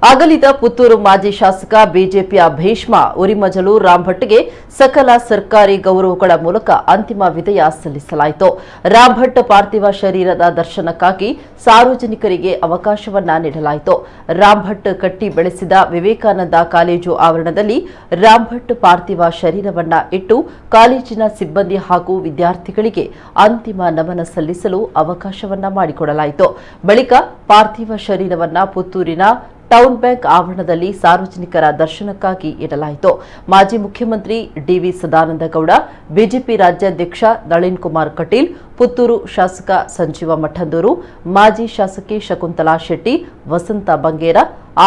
ಅಗಲಿದ ಪುತ್ತೂರು ಮಾಜಿ ಶಾಸಕ ಬಿಜೆಪಿಯ ಭೀಷ್ಮ ಉರಿಮಜಲು ರಾಮ್ ಭಟ್ಗೆ ಸಕಲ ಸರ್ಕಾರಿ ಗೌರವಗಳ ಮೂಲಕ ಅಂತಿಮ ವಿದಾಯ ಸಲ್ಲಿಸಲಾಯಿತು. ರಾಮ್ ಭಟ್ ಪಾರ್ಥಿವ ಶರೀರದ ದರ್ಶನಕ್ಕಾಗಿ ಸಾರ್ವಜನಿಕರಿಗೆ ಅವಕಾಶವನ್ನ ನೀಡಲಾಯಿತು. ರಾಮ್ ಭಟ್ ಕಟ್ಟಿ ಬೆಳೆಸಿದ ವಿವೇಕಾನಂದ ಕಾಲೇಜು ಆವರಣದಲ್ಲಿ ರಾಮ್ ಭಟ್ ಪಾರ್ಥಿವ ಶರೀರವನ್ನ ಇಟ್ಟು ಕಾಲೇಜಿನ ಸಿಬ್ಬಂದಿ ಹಾಗೂ ವಿದ್ಯಾರ್ಥಿಗಳಿಗೆ ಅಂತಿಮ ನಮನ ಸಲ್ಲಿಸಲು ಅವಕಾಶವನ್ನ ಮಾಡಿಕೊಡಲಾಯಿತು. ಬಳಿಕ ಪಾರ್ಥಿವ ಶರೀರವನ್ನ ಪುತ್ತೂರಿನ ಟೌನ್ ಬ್ಯಾಂಕ್ ಆವರಣದಲ್ಲಿ ಸಾರ್ವಜನಿಕರ ದರ್ಶನಕ್ಕಾಗಿ ಇಡಲಾಯಿತು. ಮಾಜಿ ಮುಖ್ಯಮಂತ್ರಿ ಡಿವಿ ಸದಾನಂದಗೌಡ, ಬಿಜೆಪಿ ರಾಜ್ಯಾಧ್ಯಕ್ಷ ನಳಿನ್ ಕುಮಾರ್ ಕಟೀಲ್, ಪುತ್ತೂರು ಶಾಸಕ ಸಂಜೀವ ಮಠಂದೂರು, ಮಾಜಿ ಶಾಸಕಿ ಶಕುಂತಲಾ ಶೆಟ್ಟಿ, ವಸಂತ ಬಂಗೇರ,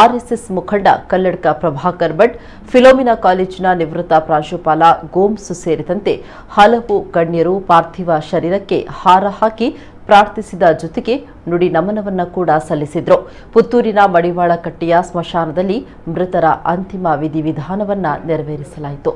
ಆರ್ಎಸ್ಎಸ್ ಮುಖಂಡ ಕಲ್ಲಡ್ಕ ಪ್ರಭಾಕರ್ ಭಟ್, ಫಿಲೋಮಿನಾ ಕಾಲೇಜಿನ ನಿವೃತ್ತ ಪ್ರಾಂಶುಪಾಲ ಗೋಮ್ಸ್ ಸೇರಿದಂತೆ ಹಲವು ಗಣ್ಯರು ಪಾರ್ಥಿವ ಶರೀರಕ್ಕೆ ಹಾರ ಹಾಕಿ ಪ್ರಾರ್ಥಿಸಿದ ಜೊತೆಗೆ ನುಡಿ ನಮನವನ್ನ ಕೂಡ ಸಲ್ಲಿಸಿದ್ರು. ಪುತ್ತೂರಿನ ಮಡಿವಾಳ ಕಟ್ಟೆಯ ಸ್ಮಶಾನದಲ್ಲಿ ಮೃತರ ಅಂತಿಮ ವಿಧಿವಿಧಾನವನ್ನ ನೆರವೇರಿಸಲಾಯಿತು.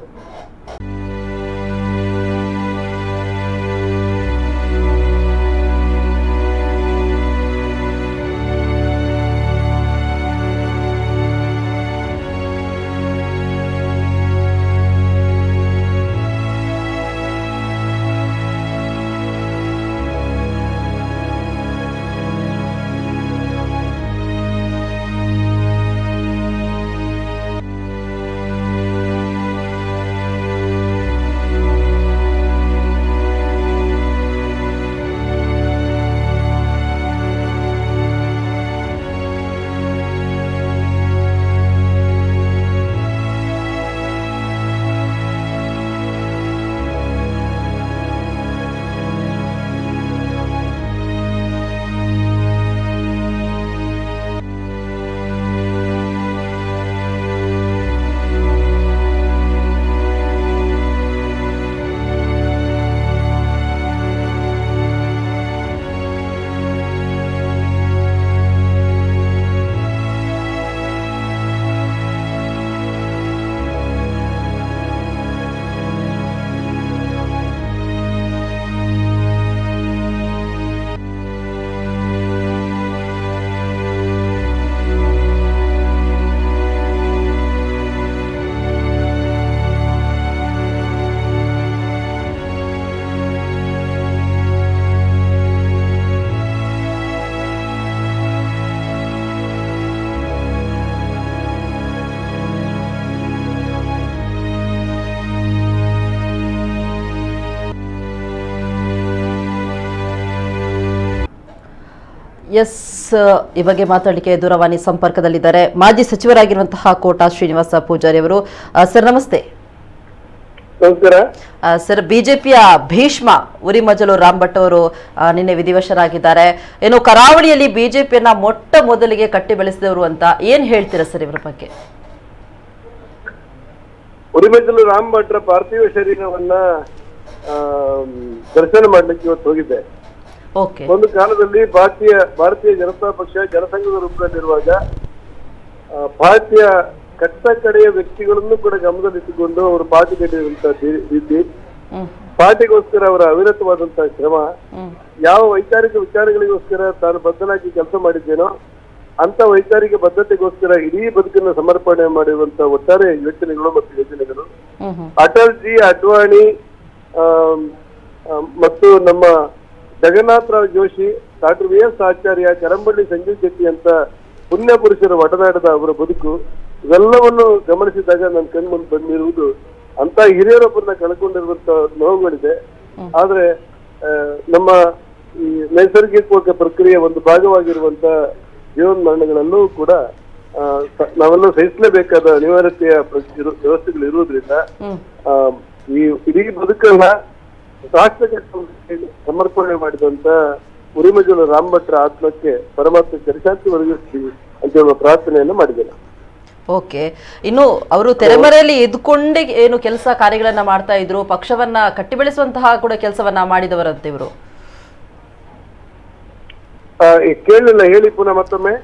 ಎಸ್, ಈ ಬಗ್ಗೆ ಮಾತಾಡಲಿಕ್ಕೆ ದೂರವಾಣಿ ಸಂಪರ್ಕದಲ್ಲಿದ್ದಾರೆ ಮಾಜಿ ಸಚಿವರಾಗಿರುವಂತಹ ಕೋಟಾ ಶ್ರೀನಿವಾಸ ಪೂಜಾರಿ ಅವರು. ಸರ್ ನಮಸ್ತೆ. ನಮಸ್ಕಾರ ಸರ್, ಬಿಜೆಪಿಯ ಭೀಷ್ಮ ಉರಿಮಜಲು ರಾಮ್ ಭಟ್ ಅವರು ನಿನ್ನೆ ವಿಧಿವಶರಾಗಿದ್ದಾರೆ. ಏನು ಕರಾವಳಿಯಲ್ಲಿ ಬಿಜೆಪಿಯನ್ನ ಮೊಟ್ಟ ಮೊದಲಿಗೆ ಕಟ್ಟಿ ಬೆಳೆಸಿದವರು ಅಂತ ಏನ್ ಹೇಳ್ತೀರಾ ಸರ್ ಇವರ ಬಗ್ಗೆ? ಉರಿಮಜಲು ರಾಮ್ ಭಟ್ರ ಪಾರ್ಥಿವ ಶರೀರವನ್ನ ದರ್ಶನ ಮಾಡ್ಲಿಕ್ಕೆ ಇವತ್ತು ಹೋಗಿದ್ದೆ. ಒಂದು ಕಾಲದಲ್ಲಿ ಭಾರತೀಯ ಜನತಾ ಪಕ್ಷ ಜನಸಂಘದ ರೂಪದಲ್ಲಿರುವಾಗ ಭಾರತೀಯ ಕಟ್ಟ ಕಡೆಯ ವ್ಯಕ್ತಿಗಳನ್ನು ಕೂಡ ಗಮನದಲ್ಲಿಟ್ಟುಕೊಂಡು ಅವರು ಪಾರ್ಟಿ ಕಟ್ಟಿರುವಂತಹ ರೀತಿ, ಪಾರ್ಟಿಗೋಸ್ಕರ ಅವರ ಅವಿರತವಾದಂತಹ ಶ್ರಮ, ಯಾವ ವೈಚಾರಿಕ ವಿಚಾರಗಳಿಗೋಸ್ಕರ ತಾನು ಬದ್ಧನಾಗಿ ಕೆಲಸ ಮಾಡಿದ್ದೇನೋ ಅಂತ ವೈಚಾರಿಕ ಬದ್ಧತೆಗೋಸ್ಕರ ಇಡೀ ಬದುಕನ್ನು ಸಮರ್ಪಣೆ ಮಾಡಿರುವಂತಹ ಒಟ್ಟಾರೆ ಯೋಚನೆಗಳು ಮತ್ತು ಯೋಜನೆಗಳು ಅಟಲ್ ಜಿ, ಅಡ್ವಾಣಿ ಮತ್ತು ನಮ್ಮ ಜಗನ್ನಾಥರಾವ್ ಜೋಶಿ, ಡಾಕ್ಟರ್ ವಿ.ಎಸ್. ಆಚಾರ್ಯ, ಕರಂಬಳ್ಳಿ ಸಂಜೀವ್ ಶೆಟ್ಟಿ ಅಂತ ಪುಣ್ಯ ಪುರುಷರ ಒಡನಾಡದ ಅವರ ಬದುಕು ಇವೆಲ್ಲವನ್ನು ಗಮನಿಸಿದಾಗ ನನ್ನ ಕಣ್ಮುಂದೆ ಬಂದಿರುವುದು ಅಂತ ಹಿರಿಯರೊಬ್ಬರನ್ನ ಕಳ್ಕೊಂಡಿರುವಂತ ನೋವುಗಳಿದೆ. ಆದ್ರೆ ನಮ್ಮ ಈ ನೈಸರ್ಗಿಕ ಪ್ರಕ್ರಿಯೆ ಒಂದು ಭಾಗವಾಗಿರುವಂತ ಜೀವನ ಮರಣಗಳಲ್ಲೂ ಕೂಡ ನಾವೆಲ್ಲ ಸಹಿಸಲೇಬೇಕಾದ ಅನಿವಾರ್ಯತೆಯ ವ್ಯವಸ್ಥೆಗಳು ಇರುವುದರಿಂದ ಈ ಇಡೀ ಬದುಕನ್ನ ರಾಷ್ಟ್ರಕ್ಕೆ ಸಮರ್ಪಣೆ ಮಾಡಿದಂತ ಉರಿಮಜಲು ರಾಮ್ ಭಟ್ರ ಆತ್ಮಕ್ಕೆ ಪರಮಾತ್ಮ ಚಿರಶಾಂತಿ ಒದಗಿಸ್ತೀವಿ ಅಂತ ಹೇಳುವ ಪ್ರಾರ್ಥನೆಯನ್ನು ಮಾಡಿದ್ದೇನೆ. ಓಕೆ, ಇನ್ನು ಅವರು ತೆರೆಮರೆಯಲ್ಲಿ ಎದ್ಕೊಂಡೇ ಏನು ಕೆಲಸ ಕಾರ್ಯಗಳನ್ನ ಮಾಡ್ತಾ ಇದ್ರು, ಪಕ್ಷವನ್ನ ಕಟ್ಟಿ ಬೆಳೆಸುವಂತಹ ಕೂಡ ಕೆಲಸವನ್ನ ಮಾಡಿದವರಂತೆ ಇವರು. ಕೇಳಲಿಲ್ಲ, ಹೇಳಿ ಪುನಃ ಮತ್ತೊಮ್ಮೆ.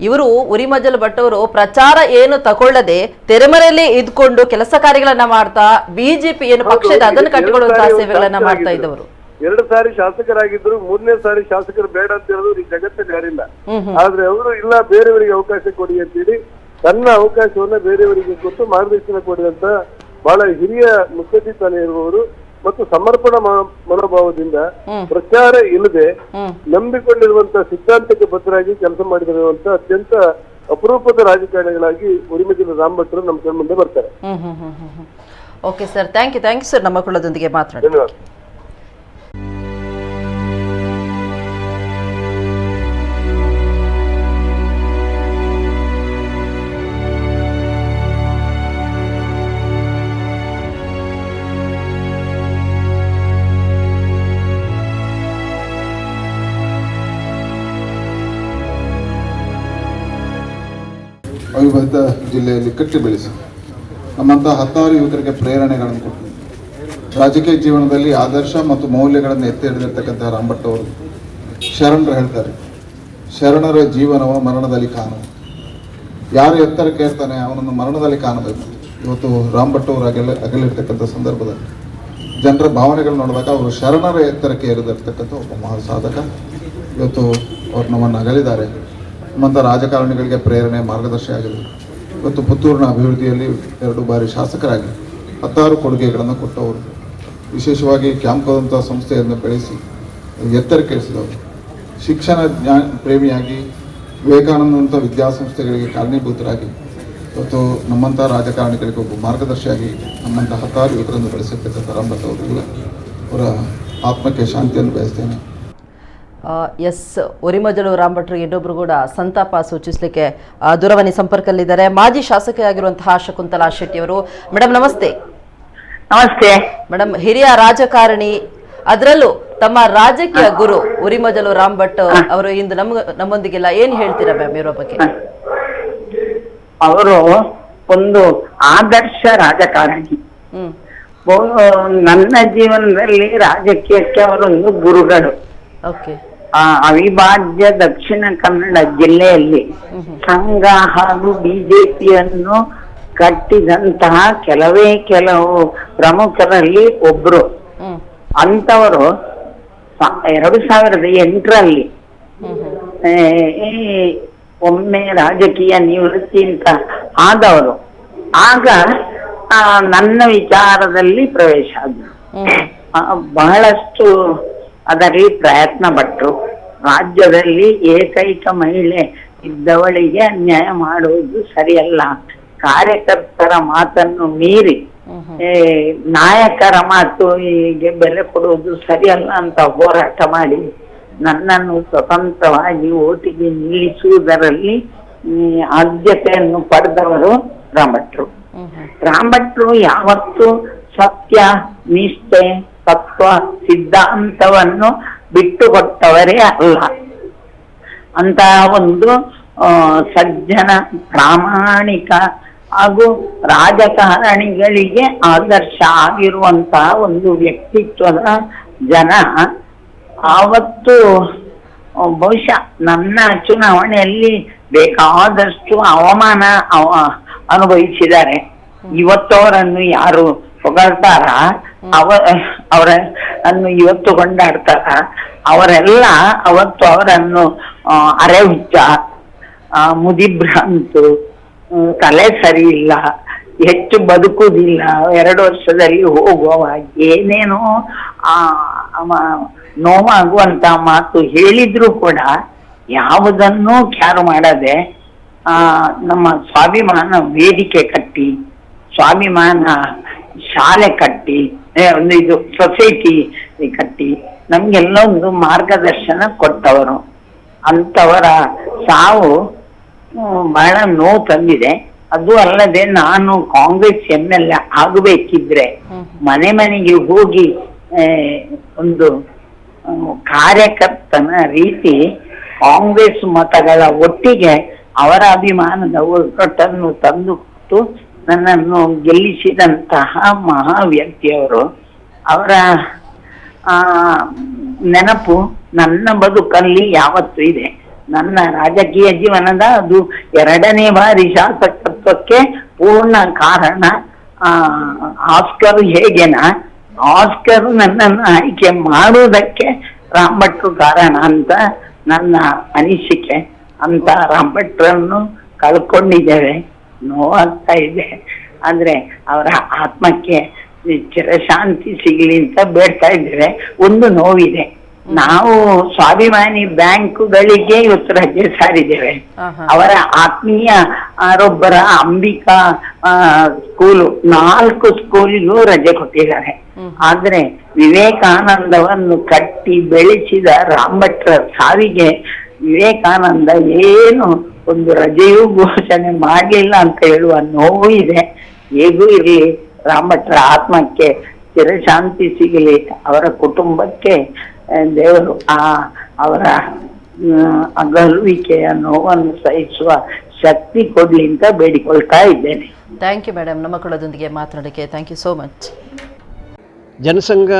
ಇವರು ಉರಿಮಜಲು ಭಟ್ ಅವರು ಪ್ರಚಾರ ಏನು ತಗೊಳ್ಳದೆ ತೆರೆಮರೆಯಲ್ಲಿ ಇದ್ಕೊಂಡು ಕೆಲಸ ಕಾರ್ಯಗಳನ್ನ ಮಾಡ್ತಾ ಬಿಜೆಪಿ ಏನು ಪಕ್ಷ ಅದನ್ನು ಕಟ್ಟಿಕೊಳ್ಳುವಂತಹ ಸೇವೆಗಳನ್ನ ಮಾಡ್ತಾ ಇದ್ದವರು. 2 ಸಾರಿ ಶಾಸಕರಾಗಿದ್ರು, 3ನೇ ಸಾರಿ ಶಾಸಕರು ಬೇಡ ಅಂತ ಹೇಳೋದು ಈ ಜಗತ್ತಲ್ಲಿ ಯಾರಿಲ್ಲ. ಆದ್ರೆ ಅವರು ಇಲ್ಲ, ಬೇರೆಯವರಿಗೆ ಅವಕಾಶ ಕೊಡಿ ಅಂತೇಳಿ ತನ್ನ ಅವಕಾಶವನ್ನ ಬೇರೆಯವರಿಗೆ ಕೊಟ್ಟು ಮಾರ್ಗದರ್ಶನ ಕೊಡುವಂತ ಬಹಳ ಹಿರಿಯ ಮುತ್ಸದ್ದಿತನ ಇರುವವರು ಮತ್ತು ಸಮರ್ಪಣಾ ಮನೋಭಾವದಿಂದ ಪ್ರಚಾರ ಇಲ್ಲದೆ ನಂಬಿಕೊಂಡಿರುವಂತ ಸಿದ್ಧಾಂತಕ್ಕೆ ಬದ್ಧರಾಗಿ ಕೆಲಸ ಮಾಡಿರುವಂತ ಅತ್ಯಂತ ಅಪರೂಪದ ರಾಜಕಾರಣಿಗಳಾಗಿ ಉರಿಮಜಲು ರಾಮ್ ಭಟ್ರು ನಮ್ಮ ಕಣ್ಮುಂದೆ ಬರ್ತಾರೆ. Okay sir, thank you sir ನಮ್ಮ ಕುಲದೊಂದಿಗೆ ಮಾತನಾಡಿ. ಧನ್ಯವಾದ. ಅವಿಭಜಿತ ಜಿಲ್ಲೆಯಲ್ಲಿ ಕಟ್ಟಿ ಬೆಳೆಸಿ ನಮ್ಮಂತಹ 10 ಯುವಕರಿಗೆ ಪ್ರೇರಣೆಗಳನ್ನು ಕೊಟ್ಟು ರಾಜಕೀಯ ಜೀವನದಲ್ಲಿ ಆದರ್ಶ ಮತ್ತು ಮೌಲ್ಯಗಳನ್ನು ಎತ್ತಿ ಹಿಡಿದಿರ್ತಕ್ಕಂಥ ರಾಮ್ ಭಟ್ ಅವರು ಶರಣರು ಹೇಳ್ತಾರೆ, ಶರಣರ ಜೀವನವ ಮರಣದಲ್ಲಿ ಕಾಣು. ಯಾರು ಎತ್ತರಕ್ಕೆ ಇರ್ತಾನೆ ಅವನನ್ನು ಮರಣದಲ್ಲಿ ಕಾಣಬೇಕು. ಇವತ್ತು ರಾಮ್ ಭಟ್ ಅವರು ಅಗಲಿರ್ತಕ್ಕಂಥ ಸಂದರ್ಭದಲ್ಲಿ ಜನರ ಭಾವನೆಗಳು ನೋಡಿದಾಗ ಅವರು ಶರಣರ ಎತ್ತರಕ್ಕೆ ಏರಿದಿರ್ತಕ್ಕಂಥ ಒಬ್ಬ ಮಹಾ ಸಾಧಕ. ಇವತ್ತು ಅವರು ನಮ್ಮನ್ನು ಅಗಲಿದ್ದಾರೆ. ನಮ್ಮಂಥ ರಾಜಕಾರಣಿಗಳಿಗೆ ಪ್ರೇರಣೆ, ಮಾರ್ಗದರ್ಶಿ ಆಗಿದೆ. ಇವತ್ತು ಪುತ್ತೂರಿನ ಅಭಿವೃದ್ಧಿಯಲ್ಲಿ 2 ಬಾರಿ ಶಾಸಕರಾಗಿ 10 ಕೊಡುಗೆಗಳನ್ನು ಕೊಟ್ಟವರು. ವಿಶೇಷವಾಗಿ ಕ್ಯಾಂಪ್ದಂಥ ಸಂಸ್ಥೆಯನ್ನು ಬೆಳೆಸಿ ಎತ್ತರಕ್ಕೆ ಇಳಿಸಿದವರು. ಶಿಕ್ಷಣ ಪ್ರೇಮಿಯಾಗಿ ವಿವೇಕಾನಂದಂಥ ವಿದ್ಯಾಸಂಸ್ಥೆಗಳಿಗೆ ಕಾರಣೀಭೂತರಾಗಿ ಇವತ್ತು ನಮ್ಮಂಥ ರಾಜಕಾರಣಿಗಳಿಗೆ ಒಬ್ಬ ಮಾರ್ಗದರ್ಶಿಯಾಗಿ ನಮ್ಮಂಥ 10 ಯುವಕರನ್ನು ಬೆಳೆಸಿರ್ತಕ್ಕಂಥ ರಾಮ್ ಭಟ್ ಅವರು ಅವರ ಆತ್ಮಕ್ಕೆ ಶಾಂತಿಯನ್ನು ಬಯಸ್ತೇನೆ. ಎಸ್, ಉರಿಮಜಲು ರಾಮ್ ಭಟ್ರು ಇನ್ನೊಬ್ರು ಕೂಡ ಸಂತಾಪ ಸೂಚಿಸಲಿಕ್ಕೆ ದೂರವಾಣಿ ಸಂಪರ್ಕದಲ್ಲಿದ್ದಾರೆ. ಮಾಜಿ ಶಾಸಕಿಯಾಗಿರುವಂತಹ ಶಕುಂತಲಾ ಶೆಟ್ಟಿ ಅವರು. ಮೇಡಮ್ ನಮಸ್ತೆ. ನಮಸ್ತೆ ಮೇಡಮ್, ಹಿರಿಯ ರಾಜಕಾರಣಿ, ಅದರಲ್ಲೂ ತಮ್ಮ ರಾಜಕೀಯ ಗುರು ಉರಿಮಜಲು ರಾಮ್ ಭಟ್ ಅವರು ಇಂದು ನಮ್ಮೊಂದಿಗೆಲ್ಲ ಏನ್ ಹೇಳ್ತೀರಾ ಮ್ಯಾಮ್ ಇವರ ಬಗ್ಗೆ? ಅವರು ಒಂದು ಆದರ್ಶ ರಾಜಕಾರಣಿ. ನನ್ನ ಜೀವನದಲ್ಲಿ ರಾಜಕೀಯಕ್ಕೆ ಅವರೊಂದು ಗುರುಗಳು. ಅವಿಭಾಜ್ಯ ದಕ್ಷಿಣ ಕನ್ನಡ ಜಿಲ್ಲೆಯಲ್ಲಿ ಸಂಘ ಹಾಗೂ ಬಿಜೆಪಿಯನ್ನು ಕಟ್ಟಿದಂತಹ ಕೆಲವು ಪ್ರಮುಖರಲ್ಲಿ ಒಬ್ರು. ಅಂತವರು 2008ರಲ್ಲಿ ಒಮ್ಮೆ ರಾಜಕೀಯ ನಿವೃತ್ತಿ ಅಂತ ಆದವರು. ಆಗ ನನ್ನ ವಿಚಾರದಲ್ಲಿ ಪ್ರವೇಶ ಆದ್ರು. ಬಹಳಷ್ಟು ಅದರಲ್ಲಿ ಪ್ರಯತ್ನ ಪಟ್ಟರು. ರಾಜ್ಯದಲ್ಲಿ ಏಕೈಕ ಮಹಿಳೆ ಇದ್ದವಳಿಗೆ ಅನ್ಯಾಯ ಮಾಡುವುದು ಸರಿಯಲ್ಲ, ಕಾರ್ಯಕರ್ತರ ಮಾತನ್ನು ಮೀರಿ ನಾಯಕರ ಮಾತು ಹೀಗೆ ಬೆಲೆ ಕೊಡುವುದು ಸರಿಯಲ್ಲ ಅಂತ ಹೋರಾಟ ಮಾಡಿ ನನ್ನನ್ನು ಸ್ವತಂತ್ರವಾಗಿ ಓಟಿಗೆ ನಿಲ್ಲಿಸುವುದರಲ್ಲಿ ಆದ್ಯತೆಯನ್ನು ಪಡೆದವರು ರಾಮ್ ಭಟ್ರು. ರಾಮ್ ಭಟ್ರು ಯಾವತ್ತು ಸತ್ಯ, ನಿಷ್ಠೆ, ತತ್ವ, ಸಿದ್ಧಾಂತವನ್ನು ಬಿಟ್ಟುಕೊಟ್ಟವರೇ ಅಲ್ಲ. ಅಂತಹ ಒಂದು ಸಜ್ಜನ, ಪ್ರಾಮಾಣಿಕ ಹಾಗೂ ರಾಜಕಾರಣಿಗಳಿಗೆ ಆದರ್ಶ ಆಗಿರುವಂತಹ ಒಂದು ವ್ಯಕ್ತಿತ್ವದ ಜನ ಆವತ್ತು ಬಹುಶಃ ನನ್ನ ಚುನಾವಣೆಯಲ್ಲಿ ಬೇಕಾದಷ್ಟು ಅವಮಾನ ಅನುಭವಿಸಿದ್ದಾರೆ. ಇವತ್ತು ಅವರನ್ನು ಯಾರು ಹೊಗಳ್ತಾರ, ಅವರನ್ನು ಇವತ್ತು ಕೊಂಡಾಡ್ತಾರ, ಅವರೆಲ್ಲ ಅವತ್ತು ಅವರನ್ನು ಅರೆ ಹುಚ್ಚ, ಮುದಿಭ್ರಾಂತು, ತಲೆ ಸರಿ ಇಲ್ಲ, ಹೆಚ್ಚು ಬದುಕುವುದಿಲ್ಲ, 2 ವರ್ಷದಲ್ಲಿ ಹೋಗುವ, ಏನೇನೋ ನೋವಾಗುವಂತ ಮಾತು ಹೇಳಿದ್ರು ಕೂಡ ಯಾವುದನ್ನೂ ಕ್ಯಾರು ಮಾಡದೆ ನಮ್ಮ ಸ್ವಾಭಿಮಾನ ವೇದಿಕೆ ಕಟ್ಟಿ, ಸ್ವಾಭಿಮಾನ ಶಾಲೆ ಕಟ್ಟಿ, ಒಂದು ಇದು ಸೊಸೈಟಿ ಕಟ್ಟಿ ನಮ್ಗೆಲ್ಲ ಒಂದು ಮಾರ್ಗದರ್ಶನ ಕೊಟ್ಟವರು. ಅಂತವರ ಸಾವು ಬಹಳ ನೋವು ತಂದಿದೆ. ಅದು ಅಲ್ಲದೆ ನಾನು ಕಾಂಗ್ರೆಸ್ MLA ಆಗಬೇಕಿದ್ರೆ ಮನೆಗೆ ಹೋಗಿ ಒಂದು ಕಾರ್ಯಕರ್ತನ ರೀತಿ ಕಾಂಗ್ರೆಸ್ ಮತಗಳ ಒಟ್ಟಿಗೆ ಅವರ ಅಭಿಮಾನದ ಒಟ್ಟನ್ನು ತಂದುಕೊಟ್ಟು ನನ್ನನ್ನು ಗೆಲ್ಲಿಸಿದಂತಹ ಮಹಾ ವ್ಯಕ್ತಿಯವರು. ಅವರ ನೆನಪು ನನ್ನ ಬದುಕಲ್ಲಿ ಯಾವತ್ತೂ ಇದೆ. ನನ್ನ ರಾಜಕೀಯ ಜೀವನದ ಅದು 2ನೇ ಬಾರಿ ಶಾಸಕತ್ವಕ್ಕೆ ಪೂರ್ಣ ಕಾರಣ. ಆಸ್ಕರ್ ಹೇಗೆನ ಆಸ್ಕರ್ ನನ್ನನ್ನು ಆಯ್ಕೆ ಮಾಡುವುದಕ್ಕೆ ರಾಮ್ ಭಟ್ರು ಕಾರಣ ಅಂತ ನನ್ನ ಅನಿಸಿಕೆ. ಅಂತ ರಾಮ್ ಭಟ್ರನ್ನು ಕಳ್ಕೊಂಡಿದ್ದೇವೆ, ನೋವಾಗ್ತಾ ಇದೆ. ಆದ್ರೆ ಅವರ ಆತ್ಮಕ್ಕೆ ಚಿರಶಾಂತಿ ಸಿಗಲಿ ಅಂತ ಬೇಡ್ತಾ ಇದ್ದೇವೆ. ಒಂದು ನೋವಿದೆ, ನಾವು ಸ್ವಾಭಿಮಾನಿ ಬ್ಯಾಂಕುಗಳಿಗೆ ಇವತ್ತು ರಜೆ ಸಾರಿದ್ದೇವೆ. ಅವರ ಆತ್ಮೀಯ ರೊಬ್ಬರ ಅಂಬಿಕಾ ಸ್ಕೂಲು 4 ಸ್ಕೂಲಿಗೂ ರಜೆ ಕೊಟ್ಟಿದ್ದಾರೆ. ಆದ್ರೆ ವಿವೇಕಾನಂದವನ್ನು ಕಟ್ಟಿ ಬೆಳೆಸಿದ ರಾಮ್ ಭಟ್ರ ಸಾವಿಗೆ ವಿವೇಕಾನಂದ ಏನು ಒಂದು ರಜೆಯೂ ಘೋಷಣೆ ಮಾಡಲಿಲ್ಲ ಅಂತ ಹೇಳುವ ನೋವು ಇದೆ. ಹೇಗೂ ಇರಲಿ, ರಾಮ್ ಭಟ್ರ ಆತ್ಮಕ್ಕೆ ಚಿರಶಾಂತಿ ಸಿಗಲಿ, ಅವರ ಕುಟುಂಬಕ್ಕೆ ದೇವರು ಅವರ ಅಗಲುವಿಕೆಯ ನೋವನ್ನು ಸಹಿಸುವ ಶಕ್ತಿ ಕೊಡ್ಲಿ ಅಂತ ಬೇಡಿಕೊಳ್ತಾ ಇದ್ದೇನೆ. ಥ್ಯಾಂಕ್ ಯು ಮೇಡಮ್, ನಮ್ಮ ಕಳದೊಂದಿಗೆ ಮಾತನಾಡೋಕ್ಕೆ thank you so much. Jana Sangh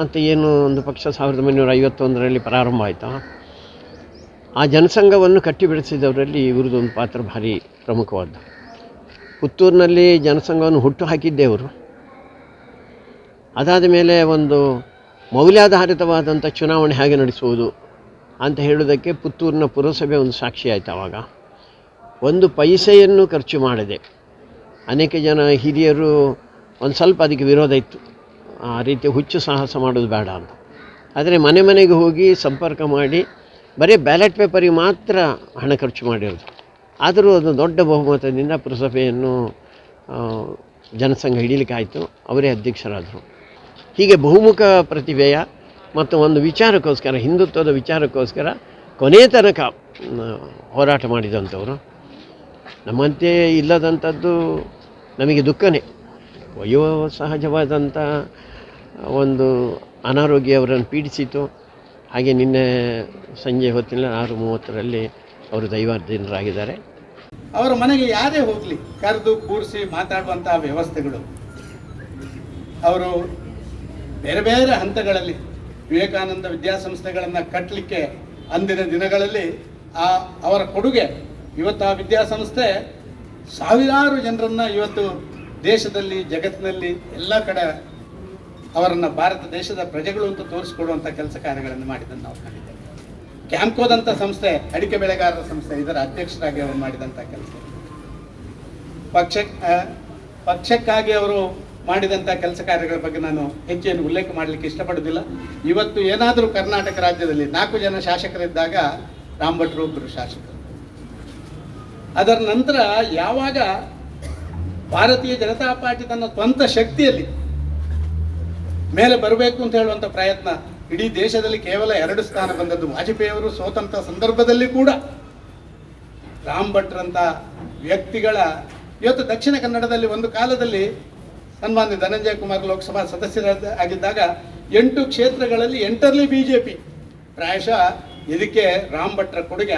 ಅಂತ ಏನು ಒಂದು ಪಕ್ಷ 1951ರಲ್ಲಿ ಪ್ರಾರಂಭ ಆಯಿತಾ, ಆ ಜನಸಂಘವನ್ನು ಕಟ್ಟಿ ಬೆಳೆಸಿದವರಲ್ಲಿ ಇವ್ರದ್ದೊಂದು ಪಾತ್ರ ಭಾರಿ ಪ್ರಮುಖವಾದ್ದು. ಪುತ್ತೂರಿನಲ್ಲಿ ಜನಸಂಘವನ್ನು ಹುಟ್ಟು ಹಾಕಿದ್ದೇವರು. ಅದಾದ ಮೇಲೆ ಒಂದು ಮೌಲ್ಯಾಧಾರಿತವಾದಂಥ ಚುನಾವಣೆ ಹೇಗೆ ನಡೆಸುವುದು ಅಂತ ಹೇಳೋದಕ್ಕೆ ಪುತ್ತೂರಿನ ಪುರಸಭೆ ಒಂದು ಸಾಕ್ಷಿ ಆಯಿತು. ಆವಾಗ ಒಂದು ಪೈಸೆಯನ್ನು ಖರ್ಚು ಮಾಡದೆ ಅನೇಕ ಜನ ಹಿರಿಯರು ಒಂದು ಸ್ವಲ್ಪ ಅದಕ್ಕೆ ವಿರೋಧ ಇತ್ತು, ಆ ರೀತಿ ಹುಚ್ಚು ಸಾಹಸ ಮಾಡೋದು ಬೇಡ ಅಂತ. ಆದರೆ ಮನೆ ಮನೆಗೆ ಹೋಗಿ ಸಂಪರ್ಕ ಮಾಡಿ ಬರೀ ಬ್ಯಾಲೆಟ್ ಪೇಪರಿಗೆ ಮಾತ್ರ ಹಣ ಖರ್ಚು ಮಾಡಿರೋದು. ಆದರೂ ಅದು ದೊಡ್ಡ ಬಹುಮತದಿಂದ ಪುರಸಭೆಯನ್ನು ಜನಸಂಘ ಹಿಡೀಲಿಕ್ಕಾಯಿತು, ಅವರೇ ಅಧ್ಯಕ್ಷರಾದರು. ಹೀಗೆ ಬಹುಮುಖ ಪ್ರತಿಭೆಯ ಮತ್ತು ಒಂದು ವಿಚಾರಕ್ಕೋಸ್ಕರ, ಹಿಂದುತ್ವದ ವಿಚಾರಕ್ಕೋಸ್ಕರ ಕೊನೆಯ ತನಕ ಹೋರಾಟ ಮಾಡಿದಂಥವರು. ನಮ್ಮಂತೆ ಇಲ್ಲದಂಥದ್ದು ನಮಗೆ ದುಃಖನೇ. ವಯೋ ಸಹಜವಾದಂಥ ಒಂದು ಅನಾರೋಗ್ಯ ಅವರನ್ನು ಪೀಡಿಸಿತು. ಹಾಗೆ ನಿನ್ನೆ ಸಂಜೆ ಹೊತ್ತಿನ 6:30ರಲ್ಲಿ ಅವರು ದೈವಾಧೀನರಾಗಿದ್ದಾರೆ. ಅವರ ಮನೆಗೆ ಯಾರೇ ಹೋಗಲಿ ಕರೆದು ಕೂರಿಸಿ ಮಾತಾಡುವಂತಹ ವ್ಯವಸ್ಥೆಗಳು, ಅವರು ಬೇರೆ ಬೇರೆ ಹಂತಗಳಲ್ಲಿ ವಿವೇಕಾನಂದ ವಿದ್ಯಾಸಂಸ್ಥೆಗಳನ್ನು ಕಟ್ಟಲಿಕ್ಕೆ ಅಂದಿನ ದಿನಗಳಲ್ಲಿ ಅವರ ಕೊಡುಗೆ. ಇವತ್ತು ಆ ವಿದ್ಯಾಸಂಸ್ಥೆ ಸಾವಿರಾರು ಜನರನ್ನು ಇವತ್ತು ದೇಶದಲ್ಲಿ ಜಗತ್ತಿನಲ್ಲಿ ಎಲ್ಲ ಕಡೆ ಅವರನ್ನು ಭಾರತ ದೇಶದ ಪ್ರಜೆಗಳು ಅಂತ ತೋರಿಸ್ಕೊಡುವಂಥ ಕೆಲಸ ಕಾರ್ಯಗಳನ್ನು ಮಾಡಿದ್ದನ್ನು ನಾವು ಕಂಡಿದ್ದೇವೆ. ಕ್ಯಾಂಪ್ಕೋದಂಥ ಸಂಸ್ಥೆ, ಅಡಿಕೆ ಬೆಳೆಗಾರರ ಸಂಸ್ಥೆ, ಇದರ ಅಧ್ಯಕ್ಷರಾಗಿ ಅವರು ಮಾಡಿದಂಥ ಕೆಲಸ, ಪಕ್ಷಕ್ಕಾಗಿ ಅವರು ಮಾಡಿದಂಥ ಕೆಲಸ ಕಾರ್ಯಗಳ ಬಗ್ಗೆ ನಾನು ಹೆಚ್ಚೇನು ಉಲ್ಲೇಖ ಮಾಡಲಿಕ್ಕೆ ಇಷ್ಟಪಡೋದಿಲ್ಲ. ಇವತ್ತು ಏನಾದರೂ ಕರ್ನಾಟಕ ರಾಜ್ಯದಲ್ಲಿ 4 ಜನ ಶಾಸಕರಿದ್ದಾಗ ರಾಮ್ ಭಟ್ರು ಒಬ್ಬರು ಶಾಸಕರು. ಅದರ ನಂತರ ಯಾವಾಗ ಭಾರತೀಯ ಜನತಾ ಪಾರ್ಟಿ ತನ್ನ ಸ್ವಂತ ಶಕ್ತಿಯಲ್ಲಿ ಮೇಲೆ ಬರಬೇಕು ಅಂತ ಹೇಳುವಂಥ ಪ್ರಯತ್ನ, ಇಡೀ ದೇಶದಲ್ಲಿ ಕೇವಲ 2 ಸ್ಥಾನ ಬಂದದ್ದು. ವಾಜಪೇಯಿಯವರು ಸೋತಂಥ ಸಂದರ್ಭದಲ್ಲಿ ಕೂಡ ರಾಮ್ ಭಟ್ರಂಥ ವ್ಯಕ್ತಿಗಳ ಇವತ್ತು ದಕ್ಷಿಣ ಕನ್ನಡದಲ್ಲಿ ಒಂದು ಕಾಲದಲ್ಲಿ ಸನ್ಮಾನ್ಯ ಧನಂಜಯ ಕುಮಾರ್ ಲೋಕಸಭಾ ಸದಸ್ಯರಾಗಿದ್ದಾಗ 8 ಕ್ಷೇತ್ರಗಳಲ್ಲಿ 8ರಲ್ಲಿ BJP. ಪ್ರಾಯಶಃ ಇದಕ್ಕೆ ರಾಮ್ ಭಟ್ರ ಕೊಡುಗೆ